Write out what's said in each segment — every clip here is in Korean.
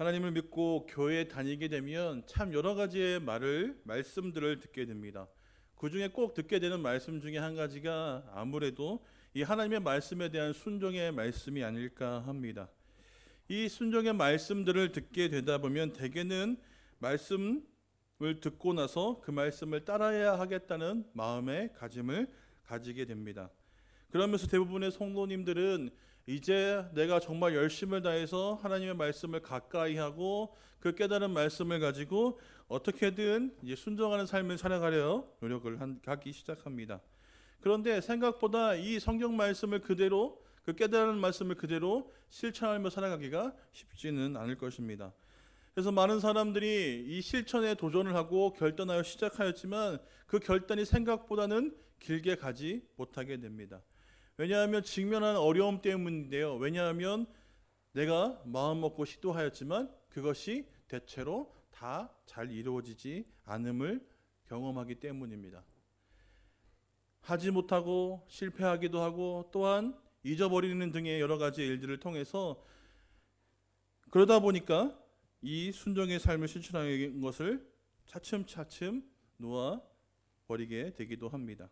하나님을 믿고 교회에 다니게 되면 참 여러 가지의 말씀들을 듣게 됩니다. 그 중에 꼭 듣게 되는 말씀 중에 한 가지가 아무래도 이 하나님의 말씀에 대한 순종의 말씀이 아닐까 합니다. 이 순종의 말씀들을 듣게 되다 보면 대개는 말씀을 듣고 나서 그 말씀을 따라야 하겠다는 마음의 가짐을 가지게 됩니다. 그러면서 대부분의 성도님들은 이제 내가 정말 열심을 다해서 하나님의 말씀을 가까이 하고 그 깨달은 말씀을 가지고 어떻게든 이제 순종하는 삶을 살아가려 노력을 하기 시작합니다. 그런데 생각보다 이 성경 말씀을 그대로 그 깨달은 말씀을 그대로 실천하며 살아가기가 쉽지는 않을 것입니다. 그래서 많은 사람들이 이 실천에 도전을 하고 결단하여 시작하였지만 그 결단이 생각보다는 길게 가지 못하게 됩니다. 왜냐하면 직면한 어려움 때문인데요. 왜냐하면 내가 마음 먹고 시도하였지만 그것이 대체로 다 잘 이루어지지 않음을 경험하기 때문입니다. 하지 못하고 실패하기도 하고 또한 잊어버리는 등의 여러 가지 일들을 통해서 그러다 보니까 이 순종의 삶을 실천하는 것을 차츰차츰 놓아버리게 되기도 합니다.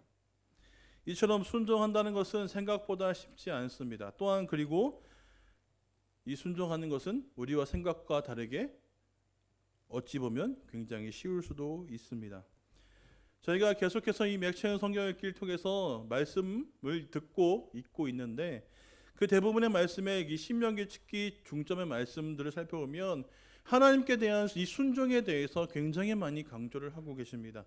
이처럼 순종한다는 것은 생각보다 쉽지 않습니다. 또한 그리고 이 순종하는 것은 우리와 생각과 다르게 어찌 보면 굉장히 쉬울 수도 있습니다. 저희가 계속해서 이 맥체는 성경 읽기를 통해서 말씀을 듣고 읽고 있는데 그 대부분의 말씀에 이 신명기 특히 중점의 말씀들을 살펴보면 하나님께 대한 이 순종에 대해서 굉장히 많이 강조를 하고 계십니다.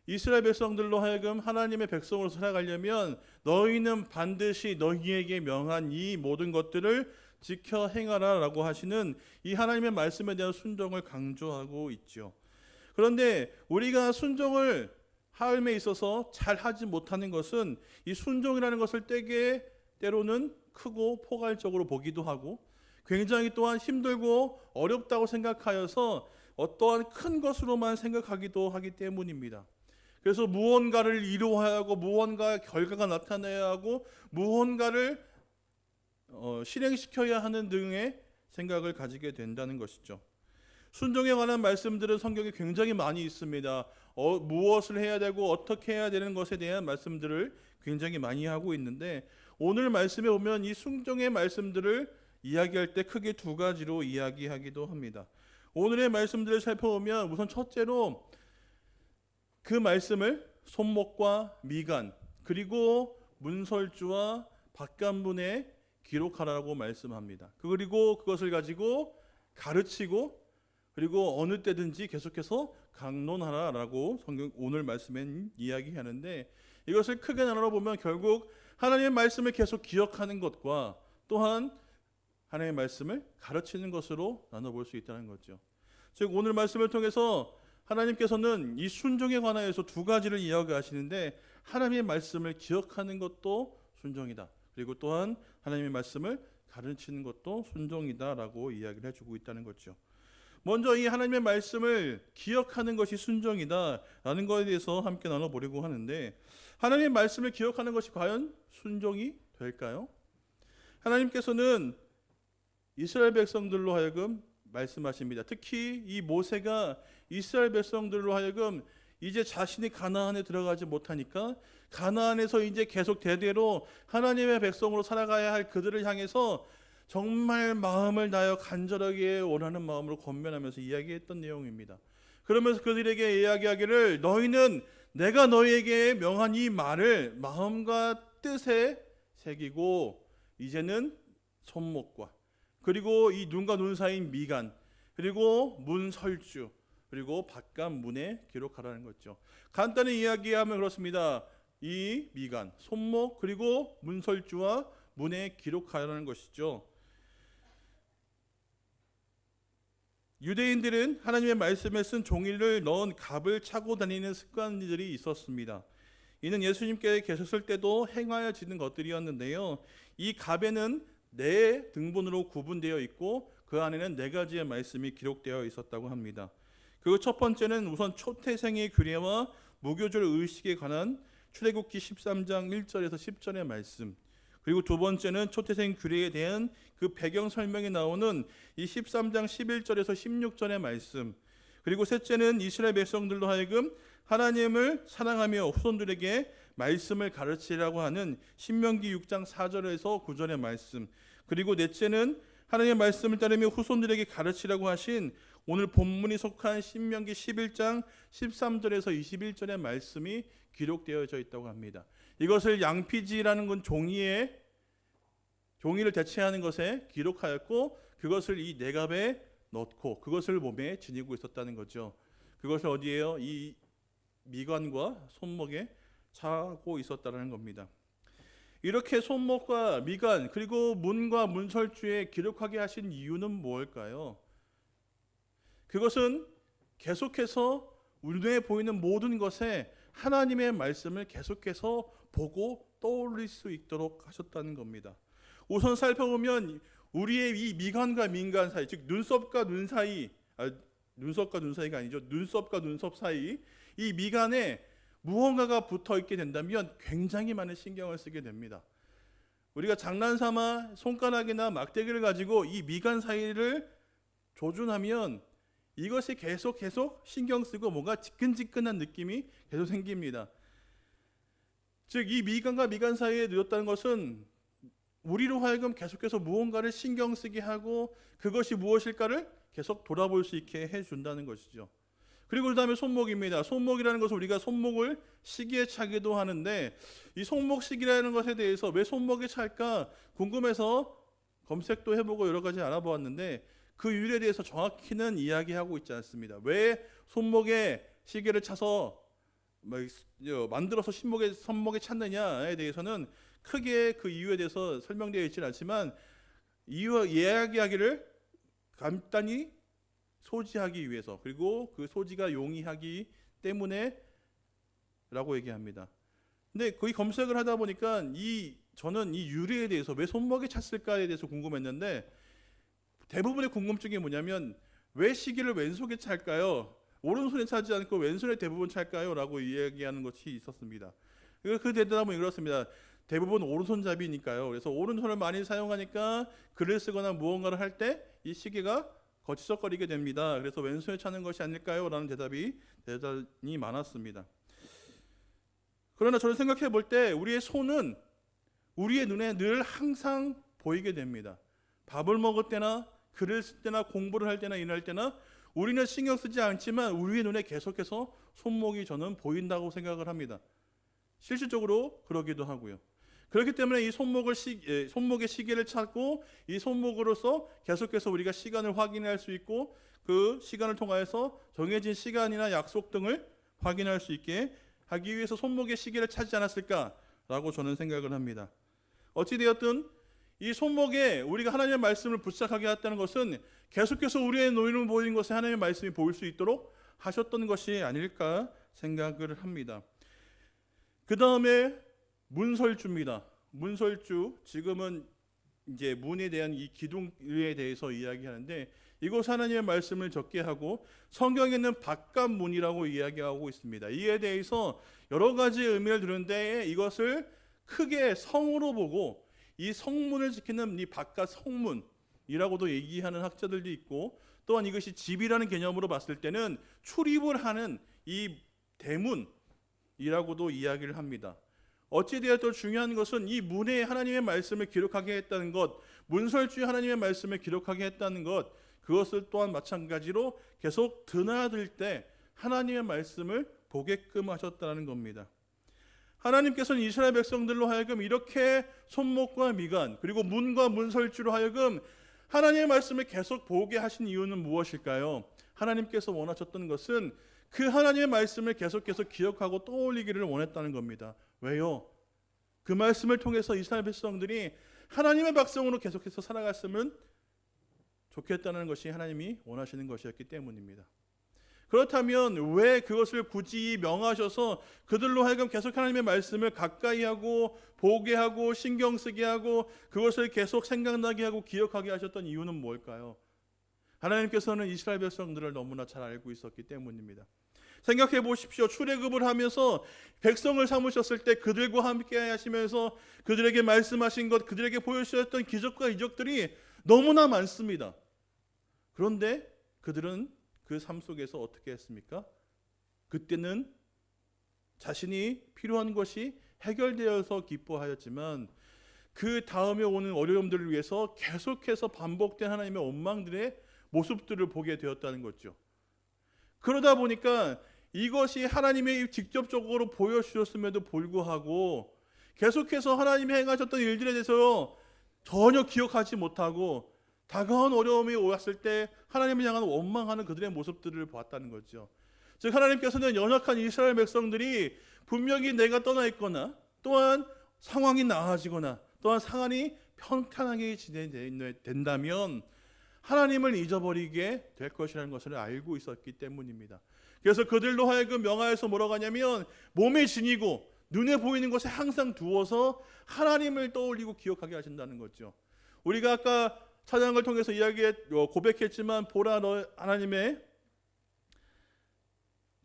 이스라엘 백성들로 하여금 하나님의 백성으로 살아가려면 너희는 반드시 너희에게 명한 이 모든 것들을 지켜 행하라 라고 하시는 이 하나님의 말씀에 대한 순종을 강조하고 있죠. 그런데 우리가 순종을 삶에 있어서 잘 하지 못하는 것은 이 순종이라는 것을 때로는 크고 포괄적으로 보기도 하고 굉장히 또한 힘들고 어렵다고 생각하여서 어떠한 큰 것으로만 생각하기도 하기 때문입니다. 그래서 무언가를 이루어야 하고 무언가 결과가 나타나야 하고 무언가를 실행시켜야 하는 등의 생각을 가지게 된다는 것이죠. 순종에 관한 말씀들은 성경에 굉장히 많이 있습니다. 무엇을 해야 되고 어떻게 해야 되는 것에 대한 말씀들을 굉장히 많이 하고 있는데 오늘 말씀에 보면 이 순종의 말씀들을 이야기할 때 크게 두 가지로 이야기하기도 합니다. 오늘의 말씀들을 살펴보면 우선 첫째로 그 말씀을 손목과 미간 그리고 문설주와 밭간문에 기록하라고 말씀합니다. 그리고 그것을 가지고 가르치고 그리고 어느 때든지 계속해서 강론하라라고 성경 오늘 말씀엔 이야기하는데 이것을 크게 나눠보면 결국 하나님의 말씀을 계속 기억하는 것과 또한 하나님의 말씀을 가르치는 것으로 나눠볼 수 있다는 거죠. 즉 오늘 말씀을 통해서 하나님께서는 이 순종에 관하여서 두 가지를 이야기하시는데 하나님의 말씀을 기억하는 것도 순종이다. 그리고 또한 하나님의 말씀을 가르치는 것도 순종이다라고 이야기를 해주고 있다는 거죠. 먼저 이 하나님의 말씀을 기억하는 것이 순종이다라는 것에 대해서 함께 나눠보려고 하는데 하나님의 말씀을 기억하는 것이 과연 순종이 될까요? 하나님께서는 이스라엘 백성들로 하여금 말씀하십니다. 특히 이 모세가 이스라엘 백성들로 하여금 이제 자신이 가나안에 들어가지 못하니까 가나안에서 이제 계속 대대로 하나님의 백성으로 살아가야 할 그들을 향해서 정말 마음을 다하여 간절하게 원하는 마음으로 권면하면서 이야기했던 내용입니다. 그러면서 그들에게 이야기하기를 너희는 내가 너희에게 명한 이 말을 마음과 뜻에 새기고 이제는 손목과 그리고 이 눈과 눈 사이인 미간 그리고 문설주 그리고 밭간문에 기록하라는 거죠. 간단히 이야기하면 그렇습니다. 이 미간, 손목 그리고 문설주와 문에 기록하라는 것이죠. 유대인들은 하나님의 말씀에 쓴 종이를 넣은 갑을 차고 다니는 습관들이 있었습니다. 이는 예수님께 계셨을 때도 행하여지는 것들이었는데요. 이 갑에는 네 등분으로 구분되어 있고 그 안에는 네 가지의 말씀이 기록되어 있었다고 합니다. 그 첫 번째는 우선 초태생의 규례와 무교절 의식에 관한 출애굽기 13장 1절에서 10절의 말씀, 그리고 두 번째는 초태생 규례에 대한 그 배경 설명이 나오는 이 13장 11절에서 16절의 말씀. 그리고 셋째는 이스라엘 백성들로 하여금 하나님을 사랑하며 후손들에게 말씀을 가르치라고 하는 신명기 6장 4절에서 9절의 말씀. 그리고 넷째는 하나님의 말씀을 따르며 후손들에게 가르치라고 하신 오늘 본문이 속한 신명기 11장 13절에서 21절의 말씀이 기록되어져 있다고 합니다. 이것을 양피지라는 건 종이를 대체하는 것에 기록하였고 그것을 이 내갑에 넣고 그것을 몸에 지니고 있었다는 거죠. 그것을 어디에요? 이 미간과 손목에 차고 있었다는 겁니다. 이렇게 손목과 미간 그리고 문과 문설주에 기록하게 하신 이유는 무엇일까요? 그것은 계속해서 눈에 보이는 모든 것에 하나님의 말씀을 계속해서 보고 떠올릴 수 있도록 하셨다는 겁니다. 우선 살펴보면 우리의 이 미간과 민간 사이, 즉 눈썹과 눈 사이, 눈썹과 눈 사이가 아니죠. 눈썹과 눈썹 사이 이 미간에 무언가가 붙어 있게 된다면 굉장히 많은 신경을 쓰게 됩니다. 우리가 장난삼아 손가락이나 막대기를 가지고 이 미간 사이를 조준하면 이것이 계속 신경 쓰고 뭔가 지끈지끈한 느낌이 계속 생깁니다. 즉 이 미간과 미간 사이에 누웠다는 것은 우리로 하여금 계속해서 무언가를 신경 쓰게 하고 그것이 무엇일까를 계속 돌아볼 수 있게 해준다는 것이죠. 그리고 그 다음에 손목입니다. 손목이라는 것은 우리가 손목을 시기에 차기도 하는데 이 손목 시기라는 것에 대해서 왜 손목에 찰까 궁금해서 검색도 해보고 여러 가지 알아보았는데 그 이유에 대해서 정확히는 이야기하고 있지 않습니다. 왜 손목에 시계를 차서 만들어서 손목에 찼느냐에 대해서는 크게 그 이유에 대해서 설명되어 있지는 않지만 이야기하기를 간단히 소지하기 위해서 그리고 그 소지가 용이하기 때문에 라고 얘기합니다. 근데 거의 검색을 하다 보니까 저는 이 유래에 대해서 왜 손목에 찼을까에 대해서 궁금했는데 대부분의 궁금증이 뭐냐면 왜 시계를 왼손에 찰까요? 오른손에 차지 않고 왼손에 대부분 찰까요? 라고 이야기하는 것이 있었습니다. 그 대답은 이렇습니다. 대부분 오른손잡이니까요. 그래서 오른손을 많이 사용하니까 글을 쓰거나 무언가를 할 때 이 시계가 거치적거리게 됩니다. 그래서 왼손에 차는 것이 아닐까요? 라는 대답이 대단히 많았습니다. 그러나 저는 생각해 볼 때 우리의 손은 우리의 눈에 늘 항상 보이게 됩니다. 밥을 먹을 때나 글을 쓸 때나 공부를 할 때나 일할 때나 우리는 신경 쓰지 않지만 우리의 눈에 계속해서 손목이 저는 보인다고 생각을 합니다. 실질적으로 그러기도 하고요. 그렇기 때문에 이 손목의 시계를 찾고 이 손목으로서 계속해서 우리가 시간을 확인할 수 있고 그 시간을 통하여서 정해진 시간이나 약속 등을 확인할 수 있게 하기 위해서 손목의 시계를 찾지 않았을까라고 저는 생각을 합니다. 어찌되었든 이 손목에 우리가 하나님의 말씀을 붙잡하게 했다는 것은 계속해서 우리의 눈으로 보이는 것에 하나님의 말씀이 보일 수 있도록 하셨던 것이 아닐까 생각을 합니다. 그 다음에 문설주입니다. 문설주, 지금은 이제 문에 대한 이 기둥에 대해서 이야기하는데 이곳 하나님의 말씀을 적게 하고 성경에는 바깥문이라고 이야기하고 있습니다. 이에 대해서 여러 가지 의미를 두는데 이것을 크게 성으로 보고 이 성문을 지키는 이 바깥 성문이라고도 얘기하는 학자들도 있고 또한 이것이 집이라는 개념으로 봤을 때는 출입을 하는 이 대문이라고도 이야기를 합니다. 어찌되었든 중요한 것은 이 문에 하나님의 말씀을 기록하게 했다는 것, 문설주에 하나님의 말씀을 기록하게 했다는 것, 그것을 또한 마찬가지로 계속 드나들 때 하나님의 말씀을 보게끔 하셨다는 겁니다. 하나님께서는 이스라엘 백성들로 하여금 이렇게 손목과 미간 그리고 문과 문설주로 하여금 하나님의 말씀을 계속 보게 하신 이유는 무엇일까요? 하나님께서 원하셨던 것은 그 하나님의 말씀을 계속해서 기억하고 떠올리기를 원했다는 겁니다. 왜요? 그 말씀을 통해서 이스라엘 백성들이 하나님의 백성으로 계속해서 살아갔으면 좋겠다는 것이 하나님이 원하시는 것이었기 때문입니다. 그렇다면 왜 그것을 굳이 명하셔서 그들로 하여금 계속 하나님의 말씀을 가까이 하고 보게 하고 신경 쓰게 하고 그것을 계속 생각나게 하고 기억하게 하셨던 이유는 뭘까요? 하나님께서는 이스라엘 백성들을 너무나 잘 알고 있었기 때문입니다. 생각해 보십시오. 출애굽을 하면서 백성을 삼으셨을 때 그들과 함께 하시면서 그들에게 말씀하신 것, 그들에게 보여주셨던 기적과 이적들이 너무나 많습니다. 그런데 그들은 그 삶 속에서 어떻게 했습니까? 그때는 자신이 필요한 것이 해결되어서 기뻐하였지만 그 다음에 오는 어려움들을 위해서 계속해서 반복된 하나님의 원망들의 모습들을 보게 되었다는 거죠. 그러다 보니까 이것이 하나님의 직접적으로 보여주셨음에도 불구하고 계속해서 하나님이 행하셨던 일들에 대해서 전혀 기억하지 못하고 다가온 어려움이 왔을 때 하나님을 향한 원망하는 그들의 모습들을 보았다는 거죠. 즉 하나님께서는 연약한 이스라엘 백성들이 분명히 내가 떠나 있거나 또한 상황이 나아지거나 또한 상황이 평탄하게 진행된다면 하나님을 잊어버리게 될 것이라는 것을 알고 있었기 때문입니다. 그래서 그들로 하여금 명하에서 뭐라고 하냐면 몸에 지니고 눈에 보이는 것에 항상 두어서 하나님을 떠올리고 기억하게 하신다는 거죠. 우리가 아까 찬양을 통해서 고백했지만 보라 너 하나님의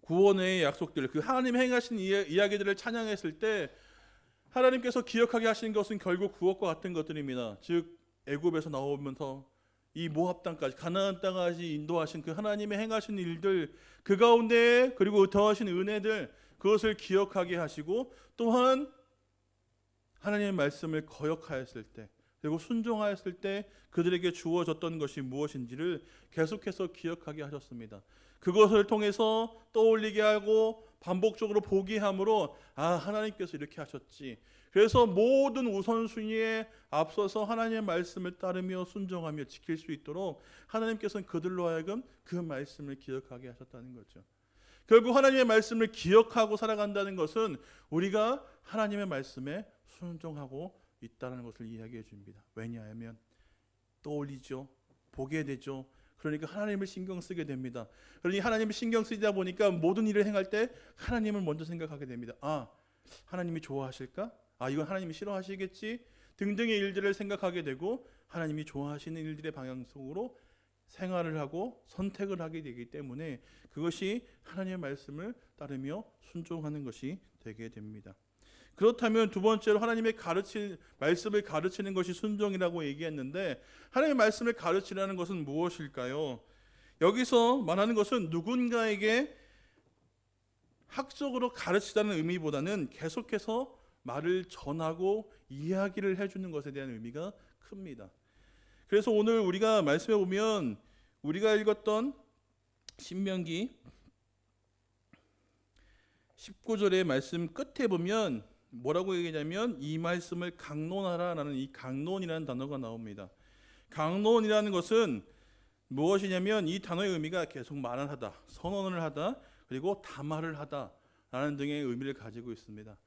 구원의 약속들, 그 하나님 행하신 이야기들을 찬양했을 때 하나님께서 기억하게 하신 것은 결국 그것과 같은 것들입니다. 즉 애굽에서 나오면서 이 모압 땅까지 가나안 땅까지 인도하신 그 하나님의 행하신 일들, 그 가운데 그리고 더하신 은혜들, 그것을 기억하게 하시고 또한 하나님의 말씀을 거역하였을 때 그리고 순종하였을 때 그들에게 주어졌던 것이 무엇인지를 계속해서 기억하게 하셨습니다. 그것을 통해서 떠올리게 하고 반복적으로 보게 함으로 하나님께서 이렇게 하셨지. 그래서 모든 우선순위에 앞서서 하나님의 말씀을 따르며 순종하며 지킬 수 있도록 하나님께서는 그들로 하여금 그 말씀을 기억하게 하셨다는 거죠. 결국 하나님의 말씀을 기억하고 살아간다는 것은 우리가 하나님의 말씀에 순종하고 있다는 것을 이야기해 줍니다. 왜냐하면 떠올리죠. 보게 되죠. 그러니까 하나님을 신경 쓰게 됩니다. 그러니 하나님을 신경 쓰다 보니까 모든 일을 행할 때 하나님을 먼저 생각하게 됩니다. 하나님이 좋아하실까? 이건 하나님이 싫어하시겠지? 등등의 일들을 생각하게 되고 하나님이 좋아하시는 일들의 방향 속으로 생활을 하고 선택을 하게 되기 때문에 그것이 하나님의 말씀을 따르며 순종하는 것이 되게 됩니다. 그렇다면 두 번째로 하나님의 말씀을 가르치는 것이 순종이라고 얘기했는데 하나님의 말씀을 가르치라는 것은 무엇일까요? 여기서 말하는 것은 누군가에게 학적으로 가르치다는 의미보다는 계속해서 말을 전하고 이야기를 해주는 것에 대한 의미가 큽니다. 그래서 오늘 우리가 말씀해 보면 우리가 읽었던 신명기 19절의 말씀 끝에 보면 뭐라고 얘기하냐면 이 말씀을 강론하라라는 이 강론이라는 단어가 나옵니다. 강론이라는 것은 무엇이냐면 이 단어의 의미가 계속 말을 하다, 선언을 하다, 그리고 담화를 하다라는 등의 의미를 가지고 있습니다.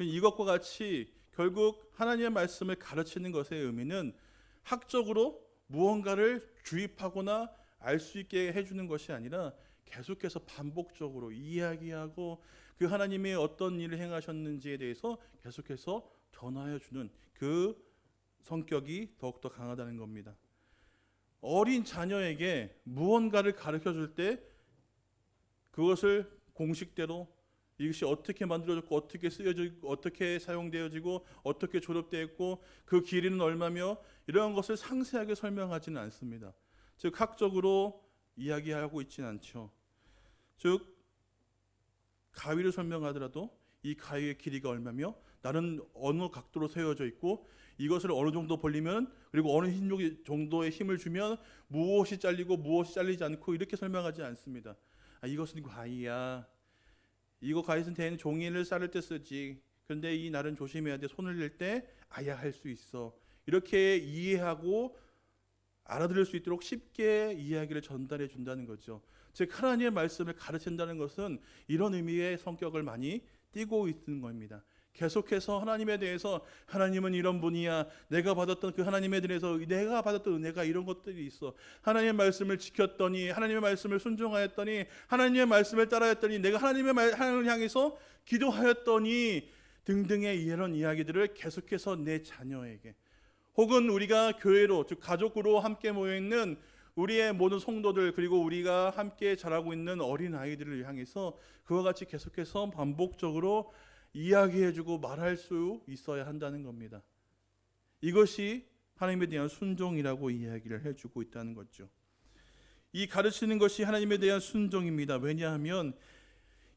이것과 같이 결국 하나님의 말씀을 가르치는 것의 의미는 학적으로 무언가를 주입하거나 알 수 있게 해주는 것이 아니라 계속해서 반복적으로 이야기하고 그 하나님이 어떤 일을 행하셨는지에 대해서 계속해서 전하여 주는 그 성격이 더욱더 강하다는 겁니다. 어린 자녀에게 무언가를 가르쳐 줄 때 그것을 공식대로 이것이 어떻게 만들어졌고 어떻게 쓰여지고 어떻게 사용되어지고 어떻게 조립되었고 그 길이는 얼마며 이러한 것을 상세하게 설명하지는 않습니다. 즉 학적으로 이야기하고 있지는 않죠. 즉 가위를 설명하더라도 이 가위의 길이가 얼마며 나는 어느 각도로 세워져 있고 이것을 어느 정도 벌리면 그리고 어느 정도의 힘을 주면 무엇이 잘리고 무엇이 잘리지 않고 이렇게 설명하지 않습니다. 이것은 가위야. 이거 가위는 대는 종이를 자를 때 쓰지. 그런데 이 날은 조심해야 돼. 손을 낼 때 아야 할 수 있어. 이렇게 이해하고 알아들을 수 있도록 쉽게 이야기를 전달해 준다는 거죠. 즉 하나님의 말씀을 가르친다는 것은 이런 의미의 성격을 많이 띠고 있는 겁니다. 계속해서 하나님에 대해서 하나님은 이런 분이야. 내가 받았던 그 하나님에 대해서 내가 받았던 은혜가 이런 것들이 있어. 하나님의 말씀을 지켰더니 하나님의 말씀을 순종하였더니 하나님의 말씀을 따라했더니 내가 하나님을 향해서 기도하였더니 등등의 이런 이야기들을 계속해서 내 자녀에게 혹은 우리가 교회로 즉 가족으로 함께 모여있는 우리의 모든 성도들 그리고 우리가 함께 자라고 있는 어린 아이들을 향해서 그와 같이 계속해서 반복적으로 이야기해주고 말할 수 있어야 한다는 겁니다. 이것이 하나님에 대한 순종이라고 이야기를 해주고 있다는 거죠. 이 가르치는 것이 하나님에 대한 순종입니다. 왜냐하면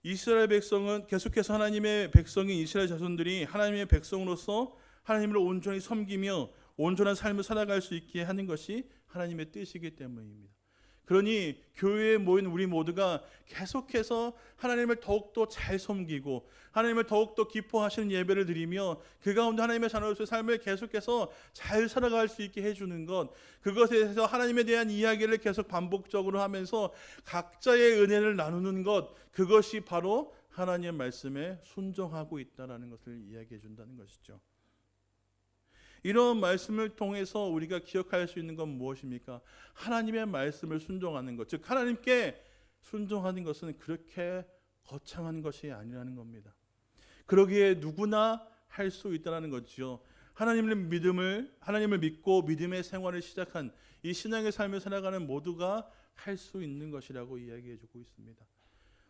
이스라엘 백성은 계속해서 하나님의 백성인 이스라엘 자손들이 하나님의 백성으로서 하나님을 온전히 섬기며 온전한 삶을 살아갈 수 있게 하는 것이 하나님의 뜻이기 때문입니다. 그러니 교회에 모인 우리 모두가 계속해서 하나님을 더욱더 잘 섬기고 하나님을 더욱더 기뻐하시는 예배를 드리며 그 가운데 하나님의 자녀로서의 삶을 계속해서 잘 살아갈 수 있게 해주는 것, 그것에 대해서 하나님에 대한 이야기를 계속 반복적으로 하면서 각자의 은혜를 나누는 것, 그것이 바로 하나님의 말씀에 순종하고 있다는 것을 이야기해 준다는 것이죠. 이런 말씀을 통해서 우리가 기억할 수 있는 건 무엇입니까? 하나님의 말씀을 순종하는 것, 즉 하나님께 순종하는 것은 그렇게 거창한 것이 아니라는 겁니다. 그러기에 누구나 할 수 있다는 거죠. 하나님을 믿고 믿음의 생활을 시작한 이 신앙의 삶을 살아가는 모두가 할 수 있는 것이라고 이야기해주고 있습니다.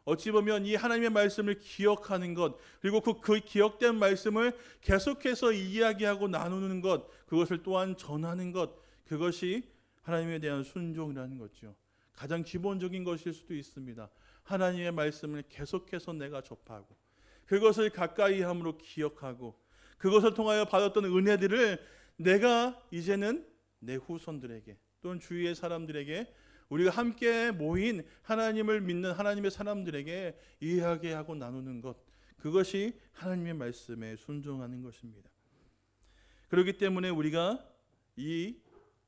어찌 보면 이 하나님의 말씀을 기억하는 것, 그리고 그 기억된 말씀을 계속해서 이야기하고 나누는 것, 그것을 또한 전하는 것, 그것이 하나님에 대한 순종이라는 거죠. 가장 기본적인 것일 수도 있습니다. 하나님의 말씀을 계속해서 내가 접하고 그것을 가까이 함으로 기억하고 그것을 통하여 받았던 은혜들을 내가 이제는 내 후손들에게 또는 주위의 사람들에게 우리가 함께 모인 하나님을 믿는 하나님의 사람들에게 이야기하고 나누는 것, 그것이 하나님의 말씀에 순종하는 것입니다. 그렇기 때문에 우리가 이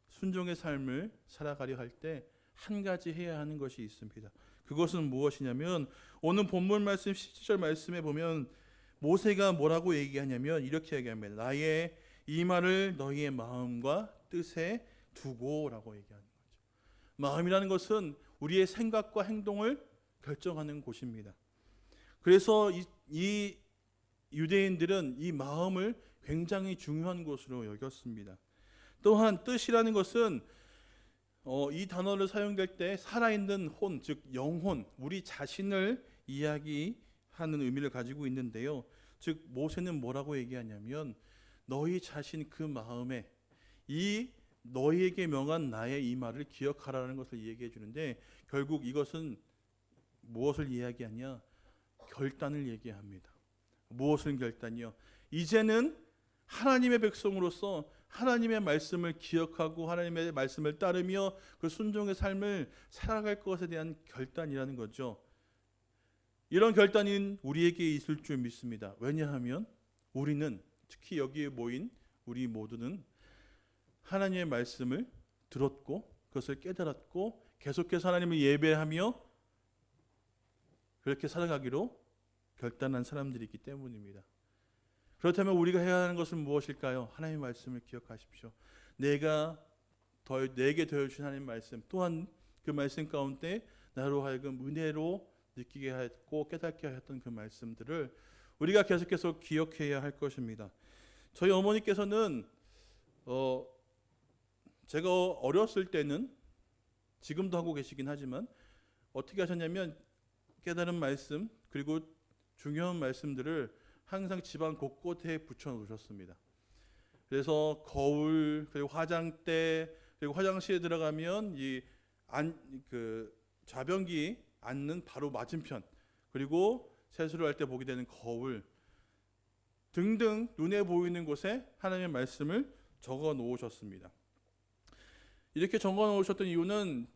순종의 삶을 살아가려 할 때 한 가지 해야 하는 것이 있습니다. 그것은 무엇이냐면 오늘 본문 말씀 17절 말씀에 보면 모세가 뭐라고 얘기하냐면 이렇게 얘기합니다. 나의 이 말을 너희의 마음과 뜻에 두고라고 얘기하는 거죠. 마음이라는 것은 우리의 생각과 행동을 결정하는 곳입니다. 그래서 이 유대인들은 이 마음을 굉장히 중요한 것으로 여겼습니다. 또한 뜻이라는 것은 이 단어를 사용될 때 살아있는 혼, 즉 영혼, 우리 자신을 이야기하는 의미를 가지고 있는데요. 즉 모세는 뭐라고 얘기하냐면 너희 자신 그 마음에 이 너희에게 명한 나의 이 말을 기억하라는 것을 얘기해 주는데 결국 이것은 무엇을 이야기하냐? 결단을 얘기합니다. 무엇을 결단이요? 이제는 하나님의 백성으로서 하나님의 말씀을 기억하고 하나님의 말씀을 따르며 그 순종의 삶을 살아갈 것에 대한 결단이라는 거죠. 이런 결단이 우리에게 있을 줄 믿습니다. 왜냐하면 우리는 특히 여기에 모인 우리 모두는 하나님의 말씀을 들었고 그것을 깨달았고 계속해서 하나님을 예배하며 그렇게 살아가기로 결단한 사람들이기 때문입니다. 그렇다면 우리가 해야 하는 것은 무엇일까요? 하나님의 말씀을 기억하십시오. 내게 더해주신 하나님의 말씀, 또한 그 말씀 가운데 나로 하여금 은혜로 느끼게 했고 깨닫게 하였던 그 말씀들을 우리가 계속해서 기억해야 할 것입니다. 저희 어머니께서는 제가 어렸을 때는 지금도 하고 계시긴 하지만 어떻게 하셨냐면 깨달은 말씀 그리고 중요한 말씀들을 항상 집안 곳곳에 붙여 놓으셨습니다. 그래서 거울 그리고 화장대 그리고 화장실에 들어가면 좌변기 앉는 바로 맞은편 그리고 세수를 할 때 보게 되는 거울 등등 눈에 보이는 곳에 하나님의 말씀을 적어 놓으셨습니다. 이렇게 적어 놓으셨던 이유는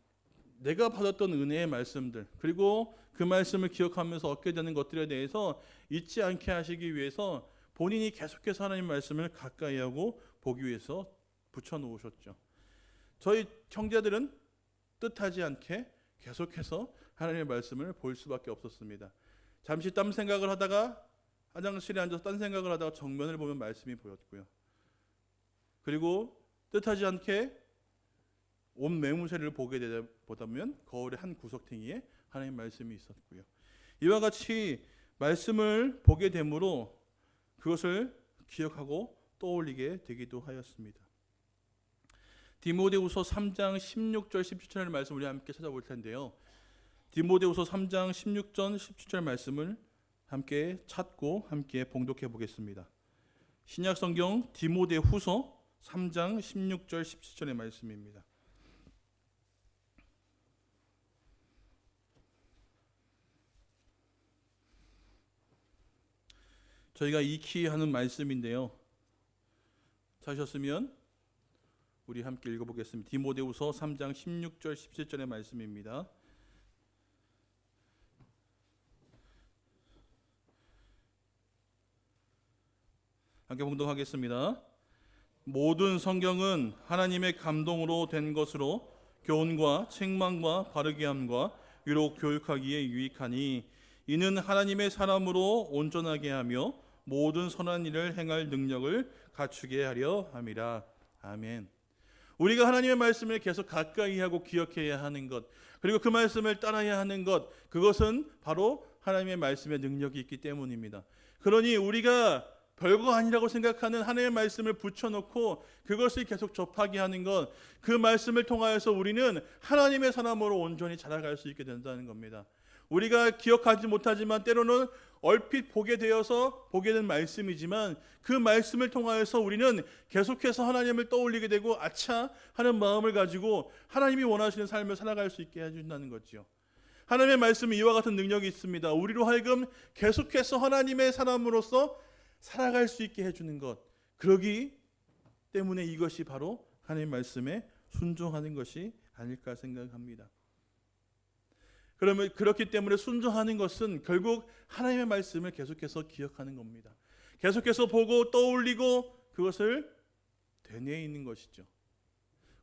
내가 받았던 은혜의 말씀들 그리고 그 말씀을 기억하면서 얻게 되는 것들에 대해서 잊지 않게 하시기 위해서 본인이 계속해서 하나님의 말씀을 가까이 하고 보기 위해서 붙여 놓으셨죠. 저희 형제들은 뜻하지 않게 계속해서 하나님의 말씀을 볼 수밖에 없었습니다. 잠시 딴 생각을 하다가 화장실에 앉아서 딴 생각을 하다가 정면을 보면 말씀이 보였고요. 그리고 뜻하지 않게 온 매무새를 보게 되다 보면 거울의 한 구석탱이에 하나님의 말씀이 있었고요. 이와 같이 말씀을 보게 되므로 그것을 기억하고 떠올리게 되기도 하였습니다. 디모데후서 3장 16절 17절 말씀 우리 함께 찾아볼 텐데요. 디모데후서 3장 16절 17절 말씀을 함께 찾고 함께 봉독해 보겠습니다. 신약 성경 디모데후서 3장 16절 17절의 말씀입니다. 저희가 익히 하는 말씀인데요. 찾으셨으면 우리 함께 읽어보겠습니다. 디모데후서 3장 16절 17절의 말씀입니다. 함께 봉독하겠습니다. 모든 성경은 하나님의 감동으로 된 것으로 교훈과 책망과 바르게 함과 위로 교육하기에 유익하니 이는 하나님의 사람으로 온전하게 하며 모든 선한 일을 행할 능력을 갖추게 하려 함이라. 아멘. 우리가 하나님의 말씀을 계속 가까이 하고 기억해야 하는 것, 그리고 그 말씀을 따라야 하는 것, 그것은 바로 하나님의 말씀의 능력이 있기 때문입니다. 그러니 우리가 별거 아니라고 생각하는 하나님의 말씀을 붙여놓고 그것을 계속 접하게 하는 것, 그 말씀을 통하여서 우리는 하나님의 사람으로 온전히 자라갈 수 있게 된다는 겁니다. 우리가 기억하지 못하지만 때로는 얼핏 보게 되어서 보게 된 말씀이지만 그 말씀을 통하여서 우리는 계속해서 하나님을 떠올리게 되고 아차 하는 마음을 가지고 하나님이 원하시는 삶을 살아갈 수 있게 해준다는 거죠. 하나님의 말씀은 이와 같은 능력이 있습니다. 우리로 하여금 계속해서 하나님의 사람으로서 살아갈 수 있게 해주는 것, 그러기 때문에 이것이 바로 하나님의 말씀에 순종하는 것이 아닐까 생각합니다. 그러면 그렇기 때문에 순종하는 것은 결국 하나님의 말씀을 계속해서 기억하는 겁니다. 계속해서 보고 떠올리고 그것을 되뇌이는 것이죠.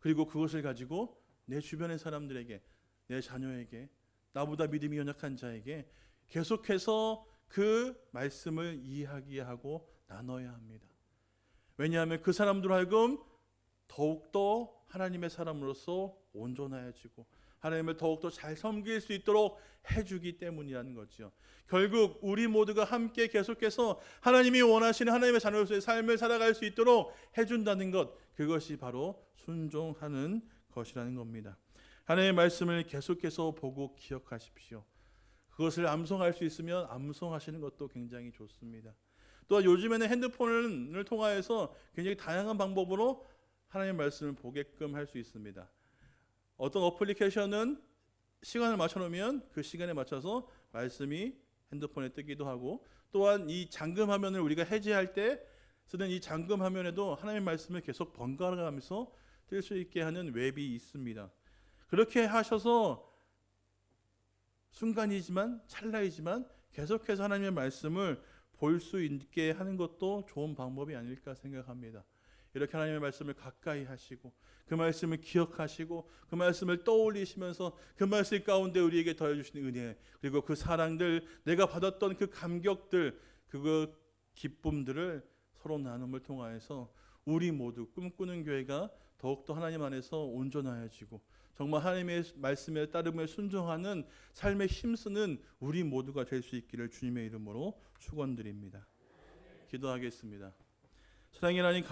그리고 그것을 가지고 내 주변의 사람들에게, 내 자녀에게, 나보다 믿음이 연약한 자에게 계속해서 그 말씀을 이야기하고 나눠야 합니다. 왜냐하면 그 사람들로 하여금 더욱더 하나님의 사람으로서 온전해지고 하나님을 더욱더 잘 섬길 수 있도록 해주기 때문이라는 거죠. 결국 우리 모두가 함께 계속해서 하나님이 원하시는 하나님의 자녀로서의 삶을 살아갈 수 있도록 해준다는 것, 그것이 바로 순종하는 것이라는 겁니다. 하나님의 말씀을 계속해서 보고 기억하십시오. 그것을 암송할 수 있으면 암송하시는 것도 굉장히 좋습니다. 또한 요즘에는 핸드폰을 통하여서 굉장히 다양한 방법으로 하나님의 말씀을 보게끔 할 수 있습니다. 어떤 어플리케이션은 시간을 맞춰놓으면 그 시간에 맞춰서 말씀이 핸드폰에 뜨기도 하고, 또한 이 잠금 화면을 우리가 해제할 때 쓰는 이 잠금 화면에도 하나님의 말씀을 계속 번갈아가면서 뜰 수 있게 하는 웹이 있습니다. 그렇게 하셔서 순간이지만 찰나이지만 계속해서 하나님의 말씀을 볼 수 있게 하는 것도 좋은 방법이 아닐까 생각합니다. 이렇게 하나님의 말씀을 가까이 하시고 그 말씀을 기억하시고 그 말씀을 떠올리시면서 그 말씀 가운데 우리에게 더해주시는 은혜, 그리고 그 사랑들, 내가 받았던 그 감격들, 그 기쁨들을 서로 나눔을 통하여서 우리 모두 꿈꾸는 교회가 더욱더 하나님 안에서 온전하여지고 정말 하나님의 말씀에 따름을 순종하는 삶에 힘쓰는 우리 모두가 될 수 있기를 주님의 이름으로 축원드립니다. 기도하겠습니다. 사랑의 하나님,